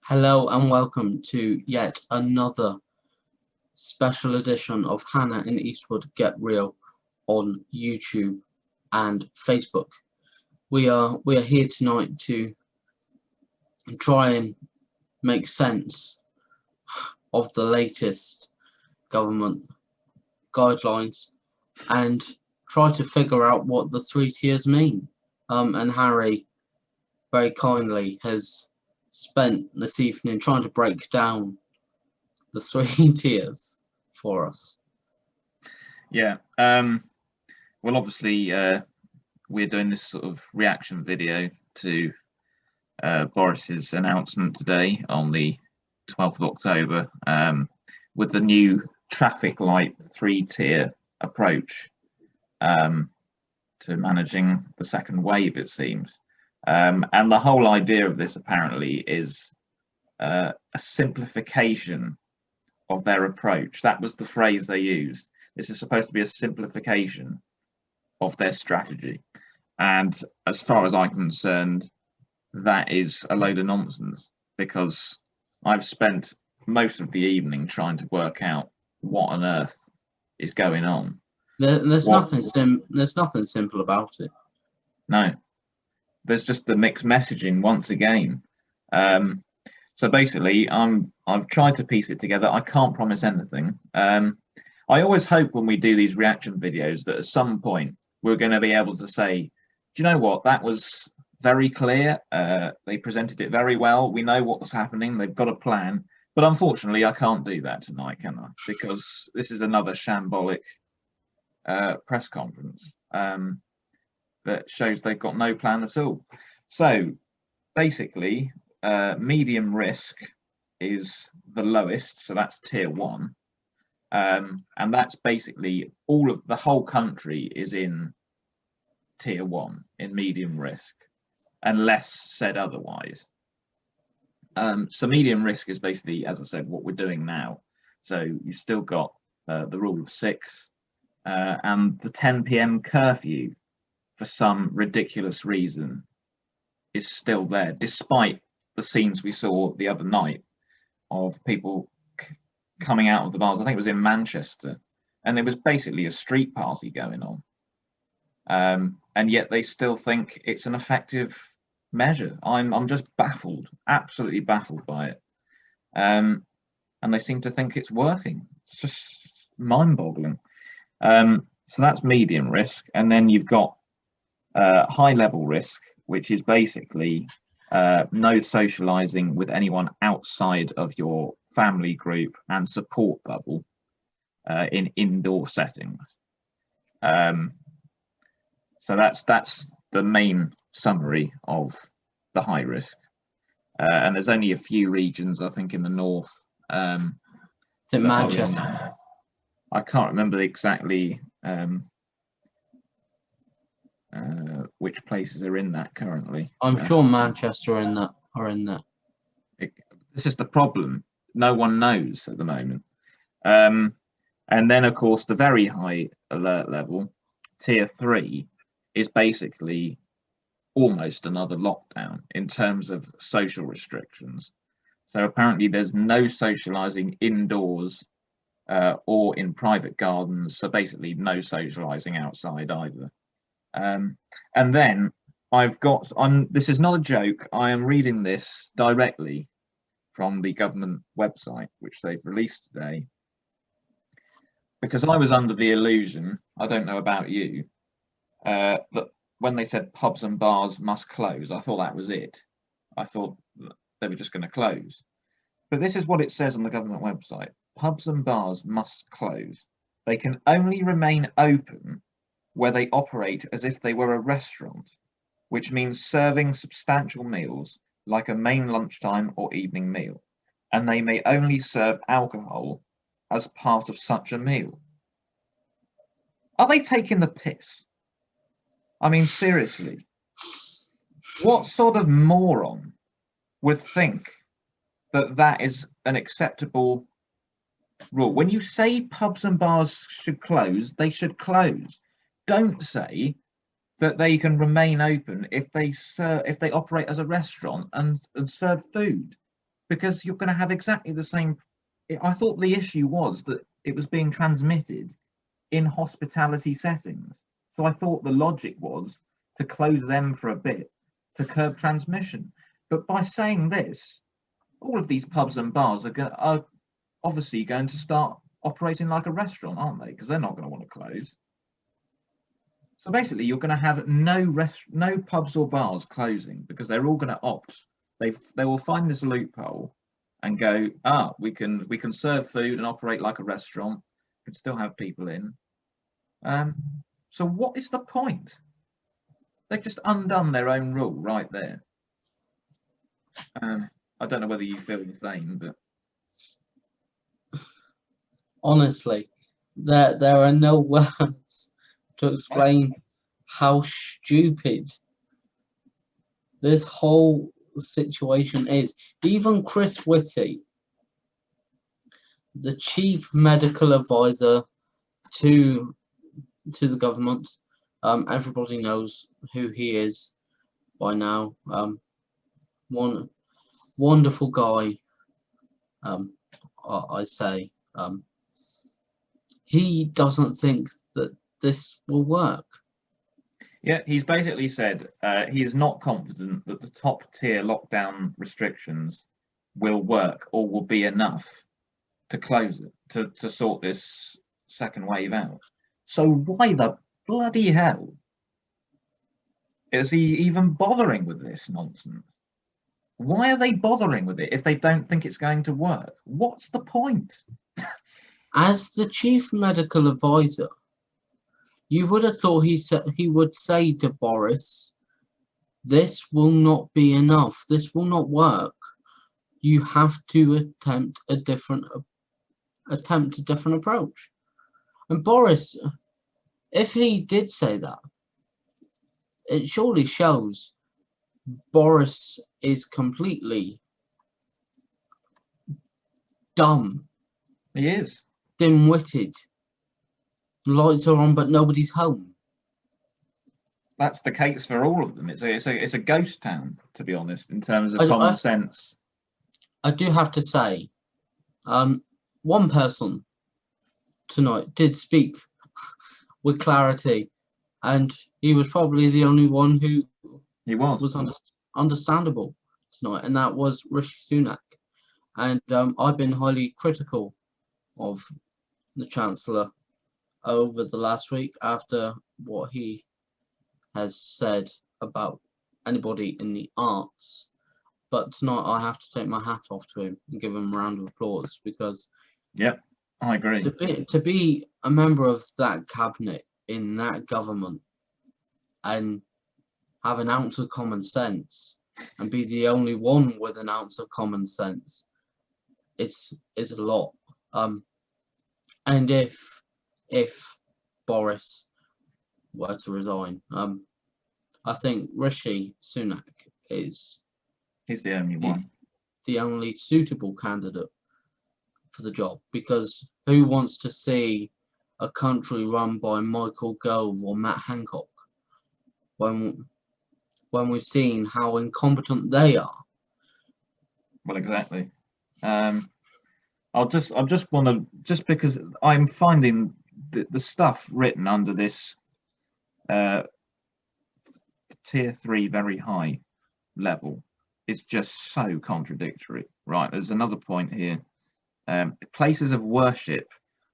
Hello and welcome to yet another special edition of Hannah and Eastwood Get Real on YouTube and Facebook. We are here tonight to try and make sense of the latest government guidelines and try to figure out what the 3 tiers mean. And Harry very kindly has spent this evening trying to break down the 3 tiers for us. Yeah, well, obviously, we're doing this sort of reaction video to Boris's announcement today on the 12th of October with the new traffic light 3-tier approach to managing the second wave, it seems. And the whole idea of this apparently is a simplification of their approach. That was the phrase they used. This is supposed to be a simplification of their strategy. And as far as I'm concerned, that is a load of nonsense, because I've spent most of the evening trying to work out what on earth is going on. There's nothing simple about it. No. There's just the mixed messaging once again. So basically, I've tried to piece it together. I can't promise anything. I always hope when we do these reaction videos that at some point we're going to be able to say, do you know what, that was very clear. They presented it very well. We know what was happening. They've got a plan. But unfortunately, I can't do that tonight, can I? Because this is another shambolic press conference. That shows they've got no plan at all. So basically, medium risk is the lowest, so that's tier 1, and that's basically the whole country is in tier 1 in medium risk, unless said otherwise. So medium risk is basically, as I said, what we're doing now. So you've still got the rule of 6 and the 10 p.m. curfew, for some ridiculous reason, is still there, despite the scenes we saw the other night of people coming out of the bars. I think it was in Manchester, and there was basically a street party going on, and yet they still think it's an effective measure. I'm just baffled, absolutely baffled by it, and they seem to think it's working. It's just mind-boggling. So that's medium risk, and then you've got high level risk, which is basically no socializing with anyone outside of your family group and support bubble in indoor settings. So that's the main summary of the high risk, and there's only a few regions, I think, in the north. It's in Manchester. I can't remember exactly which places are in that currently. I'm sure Manchester are in that. This is the problem. No one knows at the moment. And then, of course, the very high alert level, tier 3, is basically almost another lockdown in terms of social restrictions. So apparently there's no socializing indoors or in private gardens. So basically no socializing outside either. And then this is not a joke, I am reading this directly from the government website, which they've released today, because I was under the illusion, I don't know about you, that when they said pubs and bars must close, I thought that was it. I thought they were just going to close. But this is what it says on the government website. Pubs and bars must close. They can only remain open where they operate as if they were a restaurant, which means serving substantial meals like a main lunchtime or evening meal, and they may only serve alcohol as part of such a meal. Are they taking the piss? I mean, seriously, what sort of moron would think that that is an acceptable rule? When you say pubs and bars should close, they should close. Don't say that they can remain open if they operate as a restaurant and serve food. because you're going to have exactly the same. I thought the issue was that it was being transmitted in hospitality settings. So I thought the logic was to close them for a bit to curb transmission. But by saying this, all of these pubs and bars are obviously going to start operating like a restaurant, aren't they? Because they're not going to want to close. So basically, you're going to have no pubs or bars closing because they're all going to opt. They will find this loophole and go, we can serve food and operate like a restaurant, can still have people in. So what is the point? They've just undone their own rule right there. I don't know whether you feel the same, but honestly, there are no words to explain how stupid this whole situation is. Even Chris Whitty, the chief medical advisor to the government, everybody knows who he is by now. One wonderful guy, I say. He doesn't think that this will work. Yeah, he's basically said he is not confident that the top tier lockdown restrictions will work or will be enough to close it, to sort this second wave out. So why the bloody hell is he even bothering with this nonsense? Why are they bothering with it if they don't think it's going to work? What's the point? As the chief medical advisor, you would have thought he would say to Boris, this will not be enough, this will not work. You have to attempt a different approach. And Boris, if he did say that, it surely shows Boris is completely dumb. He is. Dim-witted. Lights are on but nobody's home. That's the case for all of them. It's a ghost town, to be honest, in terms of common sense. I do have to say, one person tonight did speak with clarity, and he was probably the only one who was understandable tonight, and that was Rishi Sunak. And I've been highly critical of the Chancellor over the last week after what he has said about anybody in the arts. But tonight I have to take my hat off to him and give him a round of applause, because I agree. To be a member of that cabinet in that government and have an ounce of common sense and be the only one with an ounce of common sense is a lot. And if Boris were to resign, I think Rishi Sunak he's the only one, the only suitable candidate for the job, because who wants to see a country run by Michael Gove or Matt Hancock when we've seen how incompetent they are? Well, exactly. I just want to, just because I'm finding the stuff written under this tier 3 very high level is just so contradictory. Right, there's another point here. Places of worship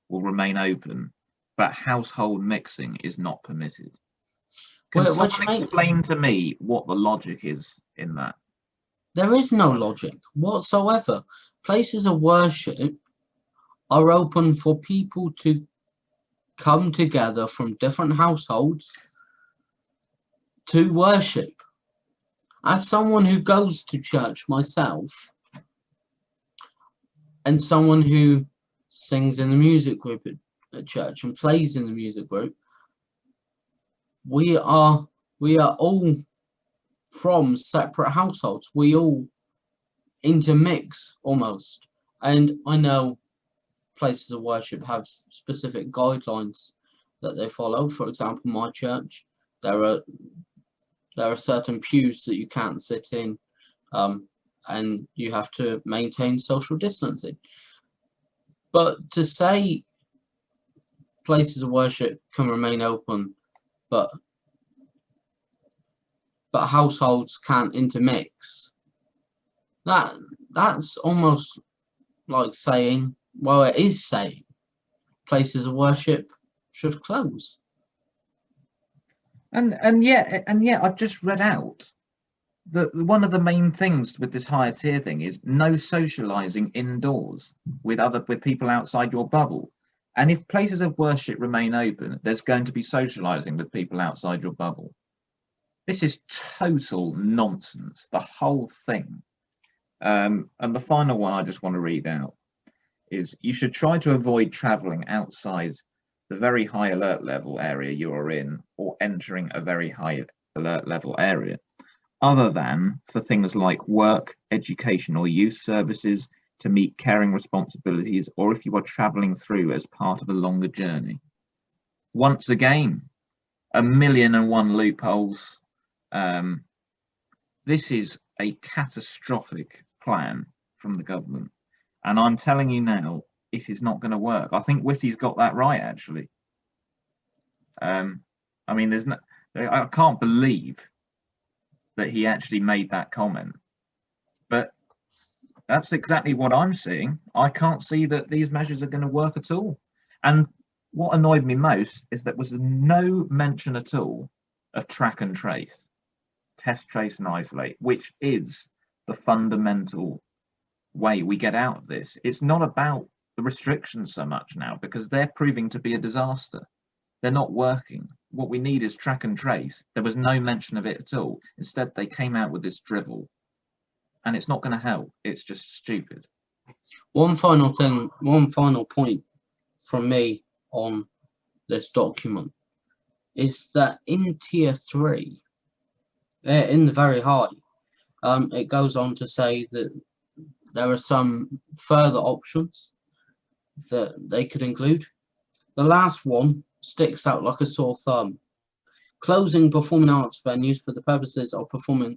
will remain open, but household mixing is not permitted. Can someone explain to me what the logic is in that? There is no logic whatsoever. Places of worship are open for people to come together from different households to worship. As someone who goes to church myself, and someone who sings in the music group at church and plays in the music group, we are all from separate households. We all intermix almost. And I know places of worship have specific guidelines that they follow. For example, my church, there are certain pews that you can't sit in, and you have to maintain social distancing. But to say places of worship can remain open, but households can't intermix, that's almost like saying, well, it is saying places of worship should close. And yet I've just read out that one of the main things with this higher tier thing is no socializing indoors with people outside your bubble. And if places of worship remain open, there's going to be socializing with people outside your bubble. This is total nonsense, the whole thing. And the final one I just want to read out is, you should try to avoid traveling outside the very high alert level area you are in, or entering a very high alert level area, other than for things like work, education, or youth services, to meet caring responsibilities, or if you are traveling through as part of a longer journey. Once again, 1,000,001 loopholes. This is a catastrophic plan from the government, and I'm telling you now, it is not going to work. I think Whitty's got that right, actually. I mean, I can't believe that he actually made that comment, but that's exactly what I'm seeing. I can't see that these measures are going to work at all. And what annoyed me most is there was no mention at all of track and trace, test, trace, and isolate, which is the fundamental way we get out of this. It's not about the restrictions so much now, because they're proving to be a disaster. They're not working. What we need is track and trace. There was no mention of it at all. Instead, they came out with this drivel, and it's not going to help. It's just stupid. One final point from me on this document is that in tier 3, in the very high, it goes on to say that there are some further options that they could include. The last one sticks out like a sore thumb: closing performing arts venues for the purposes of performing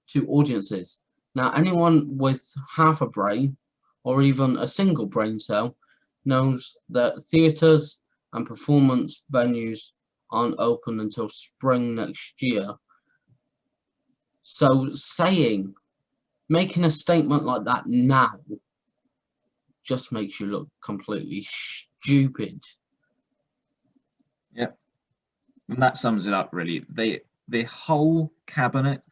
to audiences. Now, anyone with half a brain, or even a single brain cell, knows that theatres and performance venues aren't open until spring next year. So making a statement like that now just makes you look completely stupid. Yeah, and that sums it up, really. The whole cabinet,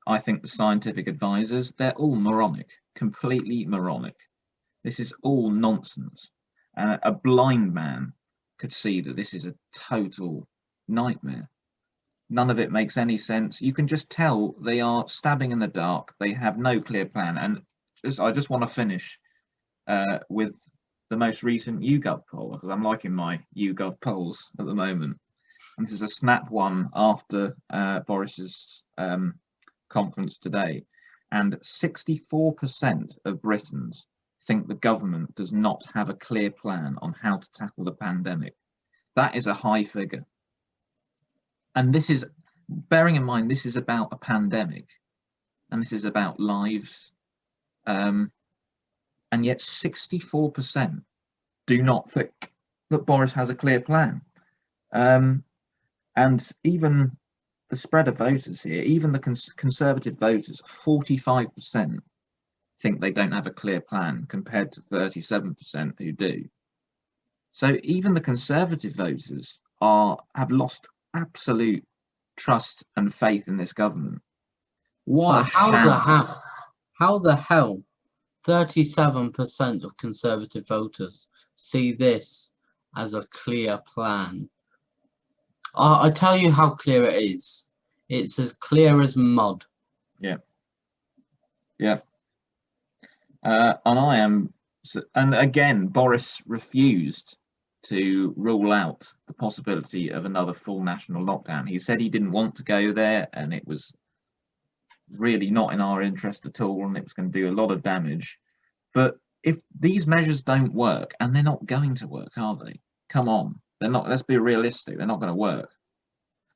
I think the scientific advisors, they're all moronic, completely moronic. This is all nonsense. A blind man could see that this is a total nightmare. None of it makes any sense. You can just tell they are stabbing in the dark. They have no clear plan. And I just want to finish with the most recent YouGov poll, because I'm liking my YouGov polls at the moment. And this is a snap one after Boris's conference today. And 64% of Britons think the government does not have a clear plan on how to tackle the pandemic. That is a high figure. And this is, bearing in mind, this is about a pandemic, and this is about lives. And yet 64% do not think that Boris has a clear plan. And even the spread of voters here, even the Conservative voters, 45% think they don't have a clear plan, compared to 37% who do. So even the Conservative voters have lost absolute trust and faith in this government. What a sham. How the hell 37% of Conservative voters see this as a clear plan? I tell you how clear it is. It's as clear as mud. Yeah. And again, Boris refused to rule out the possibility of another full national lockdown. He said he didn't want to go there, and it was really not in our interest at all, and it was going to do a lot of damage. But if these measures don't work, and they're not going to work, are they? Come on, they're not. Let's be realistic, they're not going to work.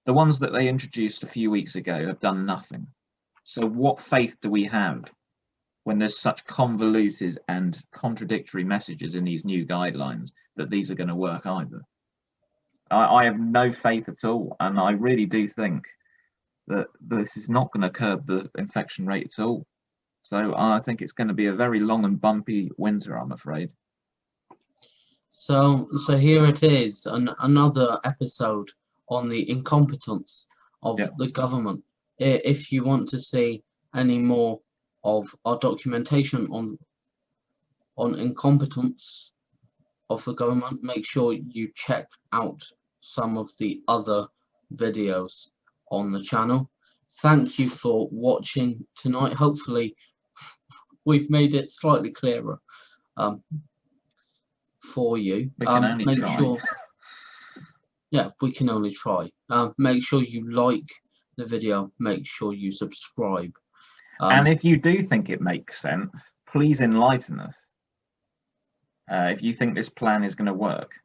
The ones that they introduced a few weeks ago have done nothing. So what faith do we have when there's such convoluted and contradictory messages in these new guidelines that these are going to work either. I have no faith at all, and I really do think that this is not going to curb the infection rate at all. So I think it's going to be a very long and bumpy winter, I'm afraid. So here it is, another episode on the incompetence of the government. If you want to see any more of our documentation on incompetence of the government, make sure you check out some of the other videos on the channel. Thank you for watching tonight. Hopefully we've made it slightly clearer for you. We can only try. We can only try. Make sure you like the video, make sure you subscribe, and if you do think it makes sense, please enlighten us. If you think this plan is going to work,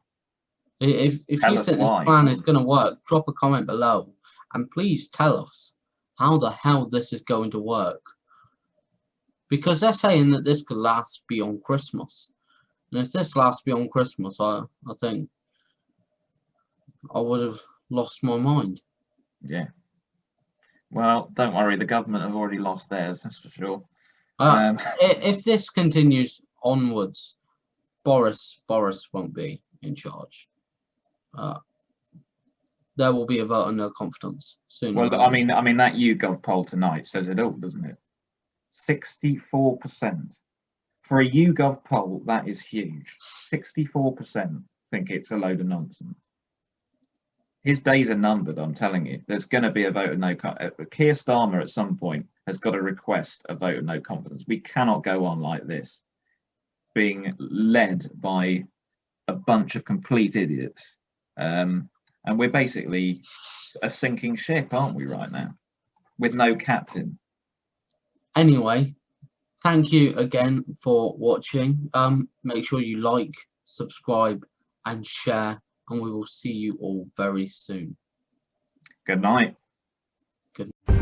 if you think this plan is going to work, drop a comment below and please tell us how the hell this is going to work, because they're saying that this could last beyond Christmas, and if this lasts beyond Christmas, I think I would have lost my mind. Yeah. Well, don't worry, the government have already lost theirs, that's for sure. If this continues onwards, Boris won't be in charge. There will be a vote of no confidence soon. Well, I mean that YouGov poll tonight says it all, doesn't it? 64%. For a YouGov poll, that is huge. 64% think it's a load of nonsense. His days are numbered, I'm telling you. There's going to be a vote of no confidence. Keir Starmer at some point has got to request a vote of no confidence. We cannot go on like this, being led by a bunch of complete idiots. And we're basically a sinking ship, aren't we, right now? With no captain. Anyway, thank you again for watching. Make sure you like, subscribe, and share. And we will see you all very soon. Good night. Good night.